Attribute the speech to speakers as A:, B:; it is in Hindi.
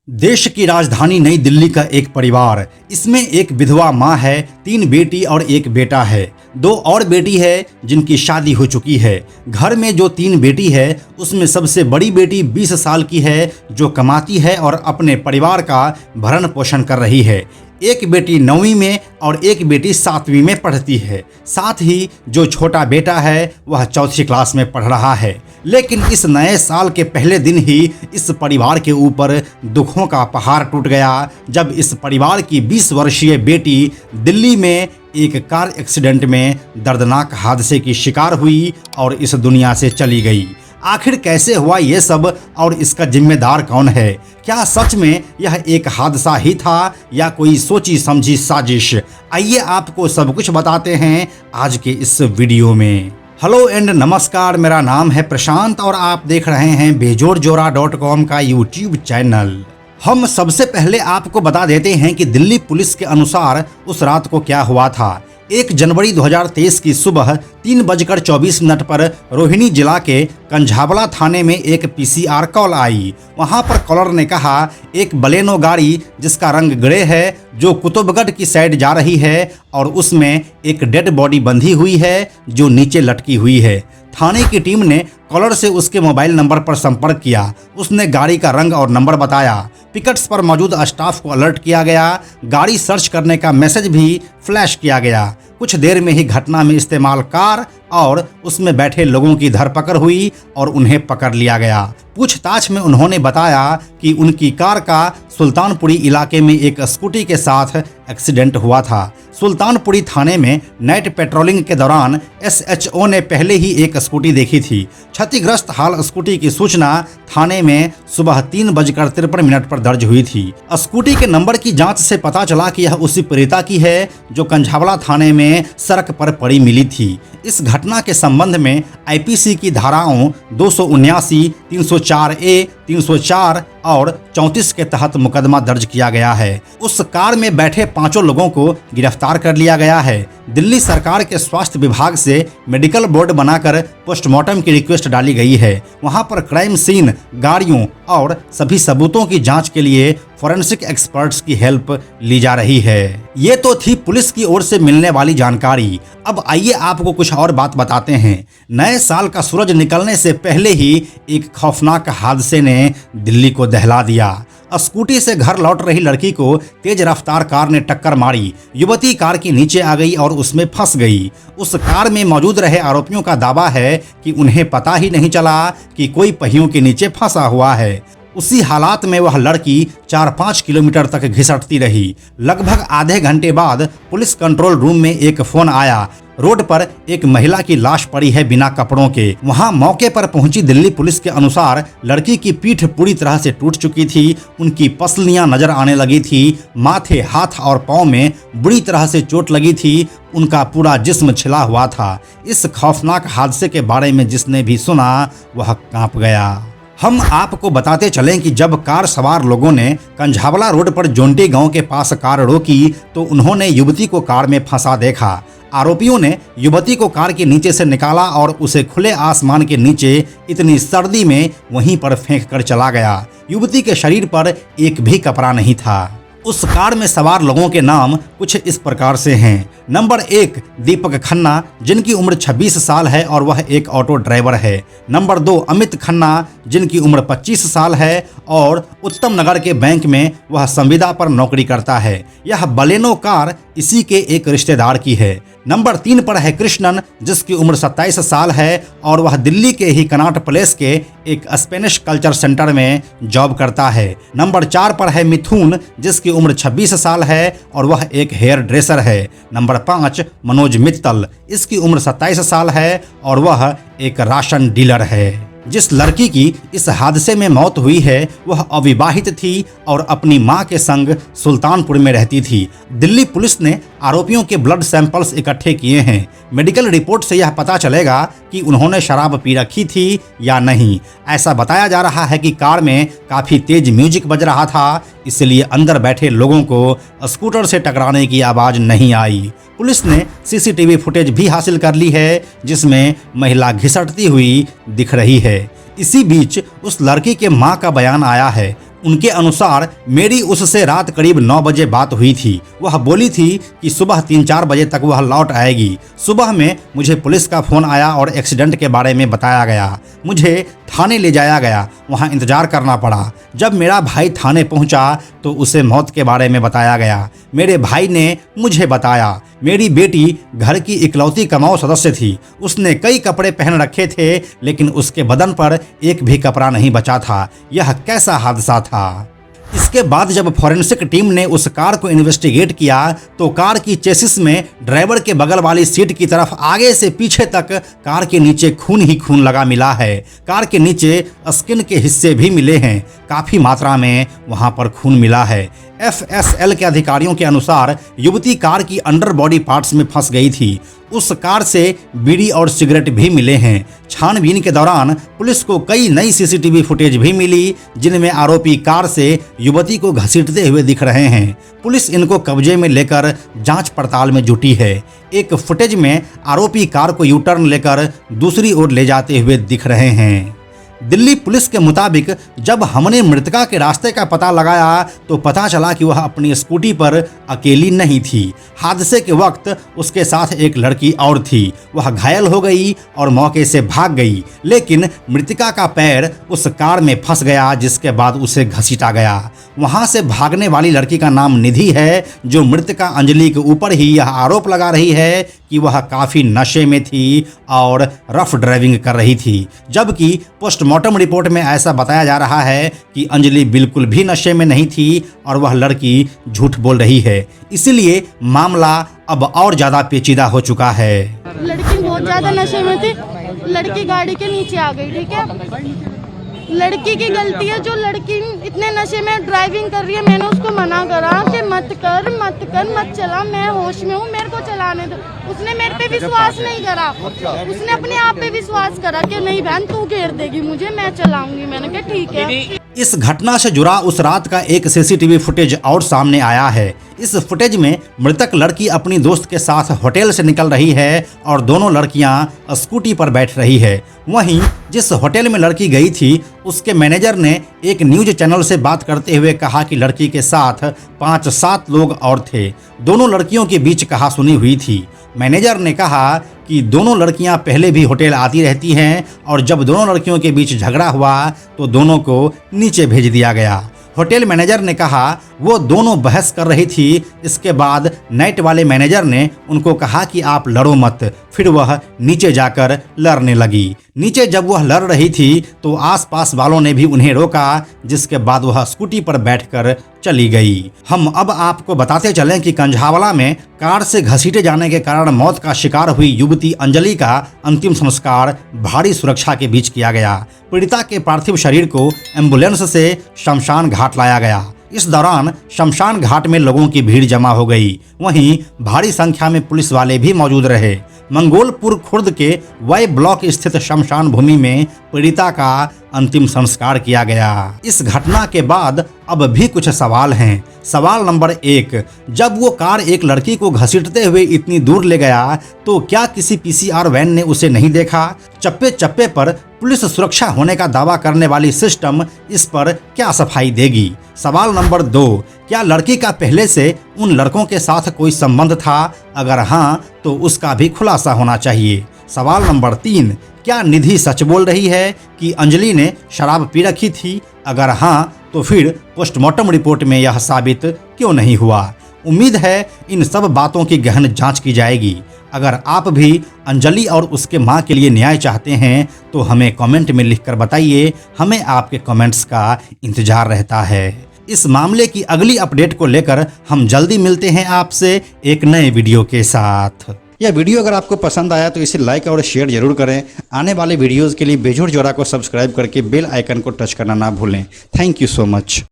A: देश की राजधानी नई दिल्ली का एक परिवार। इसमें एक विधवा माँ है, 3 बेटी और एक बेटा है। 2 और बेटी है जिनकी शादी हो चुकी है। घर में जो 3 बेटी है उसमें सबसे बड़ी बेटी 20 साल की है जो कमाती है और अपने परिवार का भरण पोषण कर रही है। एक बेटी 9वीं में और एक बेटी 7वीं में पढ़ती है। साथ ही जो छोटा बेटा है वह 4th क्लास में पढ़ रहा है। लेकिन इस नए साल के पहले दिन ही इस परिवार के ऊपर दुखों का पहाड़ टूट गया जब इस परिवार की 20 वर्षीय बेटी दिल्ली में एक कार एक्सीडेंट में दर्दनाक हादसे की शिकार हुई और इस दुनिया से चली गई। आखिर कैसे हुआ ये सब और इसका जिम्मेदार कौन है? क्या सच में यह एक हादसा ही था या कोई सोची समझी साजिश? आइए आपको सब कुछ बताते हैं आज के इस वीडियो में। हेलो एंड नमस्कार, मेरा नाम है प्रशांत और आप देख रहे हैं बेजोड़जोरा.com का यूट्यूब चैनल। हम सबसे पहले आपको बता देते हैं कि दिल्ली पुलिस के अनुसार उस रात को क्या हुआ था। 1 जनवरी 2023 की सुबह 3:24 पर रोहिणी जिला के कंझावला थाने में एक पीसीआर कॉल आई। वहां पर कॉलर ने कहा एक बलेनो गाड़ी जिसका रंग ग्रे है जो कुतुबगढ़ की साइड जा रही है और उसमें एक डेड बॉडी बंधी हुई है जो नीचे लटकी हुई है। थाने की टीम ने कॉलर से उसके मोबाइल नंबर पर संपर्क किया। उसने गाड़ी का रंग और नंबर बताया। पिकेट्स पर मौजूद स्टाफ को अलर्ट किया गया। गाड़ी सर्च करने का मैसेज भी फ्लैश किया गया। कुछ देर में ही घटना में इस्तेमाल कार और उसमें बैठे लोगों की धरपकड़ हुई और उन्हें पकड़ लिया गया। पूछताछ में उन्होंने बताया कि उनकी कार का सुल्तानपुरी इलाके में एक स्कूटी के साथ एक्सीडेंट हुआ था। सुल्तानपुरी थाने में नाइट पेट्रोलिंग के दौरान SHO ने पहले ही एक स्कूटी देखी थी। क्षतिग्रस्त हाल स्कूटी की सूचना थाने में सुबह 3:53 पर दर्ज हुई थी। स्कूटी के नंबर की जांच से पता चला कि यह उसी पीड़िता की है जो कंझावला थाने में सड़क पर पड़ी मिली थी। इस घटना के संबंध में IPC की धाराओं 279, 304A, 304 और 34 के तहत मुकदमा दर्ज किया गया है। उस कार में बैठे 5 लोगों को गिरफ्तार कर लिया गया है। दिल्ली सरकार के स्वास्थ्य विभाग से मेडिकल बोर्ड बनाकर पोस्टमार्टम की रिक्वेस्ट डाली गई है। वहां पर क्राइम सीन, गाड़ियों और सभी सबूतों की जांच के लिए फॉरेंसिक एक्सपर्ट्स की हेल्प ली जा रही है। ये तो थी पुलिस की ओर से मिलने वाली जानकारी। अब आइए आपको कुछ और बात बताते हैं। नए साल का सूरज निकलने से पहले ही एक खौफनाक हादसे ने दिल्ली को दहला दिया। स्कूटी से घर लौट रही लड़की को तेज रफ्तार कार ने टक्कर मारी। युवती कार के नीचे आ गई और उसमें फंस गई। उस कार में मौजूद रहे आरोपियों का दावा है कि उन्हें पता ही नहीं चला कि कोई पहियों के नीचे फंसा हुआ है। उसी हालात में वह लड़की 4-5 किलोमीटर तक घिसटती रही। लगभग आधे घंटे बाद पुलिस कंट्रोल रूम में एक फोन आया। रोड पर एक महिला की लाश पड़ी है बिना कपड़ों के। वहां मौके पर पहुंची दिल्ली पुलिस के अनुसार लड़की की पीठ पूरी तरह से टूट चुकी थी। उनकी पसलियां नजर आने लगी थी। माथे, हाथ और पांव में बुरी तरह से चोट लगी थी। उनका पूरा जिस्म छिला हुआ था। इस खौफनाक हादसे के बारे में जिसने भी सुना वह कांप गया। हम आपको बताते चलें कि जब कार सवार लोगों ने कंझावला रोड पर जोंटी गांव के पास कार रोकी तो उन्होंने युवती को कार में फंसा देखा। आरोपियों ने युवती को कार के नीचे से निकाला और उसे खुले आसमान के नीचे इतनी सर्दी में वहीं पर फेंक कर चला गया। युवती के शरीर पर एक भी कपड़ा नहीं था। उस कार में सवार लोगों के नाम कुछ इस प्रकार से हैं। नंबर 1 दीपक खन्ना जिनकी उम्र 26 साल है और वह एक ऑटो ड्राइवर है। नंबर 2 अमित खन्ना जिनकी उम्र 25 साल है और उत्तम नगर के बैंक में वह संविदा पर नौकरी करता है। यह बलेनो कार इसी के एक रिश्तेदार की है। नंबर 3 पर है कृष्णन जिसकी उम्र 27 साल है और वह दिल्ली के ही कनॉट प्लेस के एक स्पेनिश कल्चर सेंटर में जॉब करता है। नंबर 4 पर है मिथुन जिसकी उम्र 26 साल है और वह एक हेयर ड्रेसर है। नंबर 5 मनोज मित्तल, इसकी उम्र 27 साल है और वह एक राशन डीलर है। जिस लड़की की इस हादसे में मौत हुई है वह अविवाहित थी और अपनी मां के संग सुल्तानपुर में रहती थी। दिल्ली पुलिस ने आरोपियों के ब्लड सैंपल्स इकट्ठे किए हैं। मेडिकल रिपोर्ट से यह पता चलेगा कि उन्होंने शराब पी रखी थी या नहीं। ऐसा बताया जा रहा है कि कार में काफ़ी तेज म्यूजिक बज रहा था, इसलिए अंदर बैठे लोगों को स्कूटर से टकराने की आवाज़ नहीं आई। पुलिस ने CCTV फुटेज भी हासिल कर ली है जिसमें महिला घिसटती हुई दिख रही है। इसी बीच उस लड़की के मां का बयान आया है। उनके अनुसार मेरी उससे रात करीब 9 बजे बात हुई थी। वह बोली थी कि सुबह 3-4 बजे तक वह लौट आएगी। सुबह में मुझे पुलिस का फ़ोन आया और एक्सीडेंट के बारे में बताया गया। मुझे थाने ले जाया गया, वहाँ इंतज़ार करना पड़ा। जब मेरा भाई थाने पहुँचा तो उसे मौत के बारे में बताया गया। मेरे भाई ने मुझे बताया मेरी बेटी घर की इकलौती कमाऊ सदस्य थी। उसने कई कपड़े पहन रखे थे लेकिन उसके बदन पर एक भी कपड़ा नहीं बचा था। यह कैसा हादसा था। इसके बाद जब फॉरेंसिक टीम ने उस कार को इन्वेस्टिगेट किया तो कार की चेसिस में ड्राइवर के बगल वाली सीट की तरफ आगे से पीछे तक कार के नीचे खून ही खून लगा मिला है। कार के नीचे स्किन के हिस्से भी मिले हैं, काफ़ी मात्रा में वहां पर खून मिला है। FSL के अधिकारियों के अनुसार युवती कार की अंडर बॉडी पार्ट्स में फंस गई थी। उस कार से बीड़ी और सिगरेट भी मिले हैं। छानबीन के दौरान पुलिस को कई नई CCTV फुटेज भी मिली जिनमें आरोपी कार से युवती को घसीटते हुए दिख रहे हैं। पुलिस इनको कब्जे में लेकर जांच पड़ताल में जुटी है। एक फुटेज में आरोपी कार को यू टर्न लेकर दूसरी ओर ले जाते हुए दिख रहे हैं। दिल्ली पुलिस के मुताबिक जब हमने मृतका के रास्ते का पता लगाया तो पता चला कि वह अपनी स्कूटी पर अकेली नहीं थी। हादसे के वक्त उसके साथ एक लड़की और थी। वह घायल हो गई और मौके से भाग गई, लेकिन मृतका का पैर उस कार में फंस गया जिसके बाद उसे घसीटा गया। वहां से भागने वाली लड़की का नाम निधि है, जो मृतका अंजलि के ऊपर ही यह आरोप लगा रही है कि वह काफ़ी नशे में थी और रफ ड्राइविंग कर रही थी, जबकि पोस्टमार्टम रिपोर्ट में ऐसा बताया जा रहा है कि अंजलि बिल्कुल भी नशे में नहीं थी और वह लड़की झूठ बोल रही है। इसलिए मामला अब और ज़्यादा पेचीदा हो चुका है।
B: लड़की बहुत ज़्यादा नशे में थी, लड़की गाड़ी के नीचे आ गई। ठीक है, लड़की की गलती है जो लड़की इतने नशे में ड्राइविंग कर रही है। मैंने उसको मना करा कि मत कर मत चला, मैं होश में हूँ, मेरे को चलाने दो। उसने मेरे पे विश्वास नहीं करा, उसने अपने आप पे विश्वास करा कि नहीं बहन तू घेर देगी मुझे, मैं चलाऊंगी। मैंने कहा ठीक है।
A: इस घटना से जुड़ा उस रात का एक CCTV फुटेज और सामने आया है। इस फुटेज में मृतक लड़की अपनी दोस्त के साथ होटल से निकल रही है और दोनों लड़कियां स्कूटी पर बैठ रही है। वहीं जिस होटल में लड़की गई थी उसके मैनेजर ने एक न्यूज चैनल से बात करते हुए कहा कि लड़की के साथ 5-7 लोग और थे। दोनों लड़कियों के बीच कहासुनी हुई थी। मैनेजर ने कहा कि दोनों लड़कियां पहले भी होटल आती रहती हैं और जब दोनों लड़कियों के बीच झगड़ा हुआ तो दोनों को नीचे भेज दिया गया। होटल मैनेजर ने कहा वो दोनों बहस कर रही थी। इसके बाद नाइट वाले मैनेजर ने उनको कहा कि आप लड़ो मत। फिर वह नीचे जाकर लड़ने लगी। नीचे जब वह लड़ रही थी तो आसपास वालों ने भी उन्हें रोका, जिसके बाद वह स्कूटी पर बैठकर चली गई। हम अब आपको बताते चलें कि कंझावला में कार से घसीटे जाने के कारण मौत का शिकार हुई युवती अंजलि का अंतिम संस्कार भारी सुरक्षा के बीच किया गया। पीड़िता के पार्थिव शरीर को एम्बुलेंस से शमशान घाट लाया गया। इस दौरान शमशान घाट में लोगों की भीड़ जमा हो गई। वहीं भारी संख्या में पुलिस वाले भी मौजूद रहे। मंगोलपुर खुर्द के वाई ब्लॉक स्थित शमशान भूमि में पीड़िता का अंतिम संस्कार किया गया। इस घटना के बाद अब भी कुछ सवाल हैं। सवाल नंबर 1, जब वो कार एक लड़की को घसीटते हुए इतनी दूर ले गया तो क्या किसी PCR वैन ने उसे नहीं देखा? चप्पे चप्पे पर पुलिस सुरक्षा होने का दावा करने वाली सिस्टम इस पर क्या सफाई देगी? सवाल नंबर 2, क्या लड़की का पहले से उन लड़कों के साथ कोई संबंध था? अगर हाँ तो उसका भी खुलासा होना चाहिए। सवाल नंबर 3, क्या निधि सच बोल रही है कि अंजलि ने शराब पी रखी थी? अगर हाँ तो फिर पोस्टमार्टम रिपोर्ट में यह साबित क्यों नहीं हुआ? उम्मीद है इन सब बातों की गहन जांच की जाएगी। अगर आप भी अंजलि और उसके मां के लिए न्याय चाहते हैं तो हमें कमेंट में लिखकर बताइए। हमें आपके कमेंट्स का इंतजार रहता है। इस मामले की अगली अपडेट को लेकर हम जल्दी मिलते हैं आपसे एक नए वीडियो के साथ। यह वीडियो अगर आपको पसंद आया तो इसे लाइक और शेयर जरूर करें। आने वाले वीडियोज़ के लिए बेजोड़ जोड़ा को सब्सक्राइब करके बेल आइकन को टच करना ना भूलें। Thank you so much.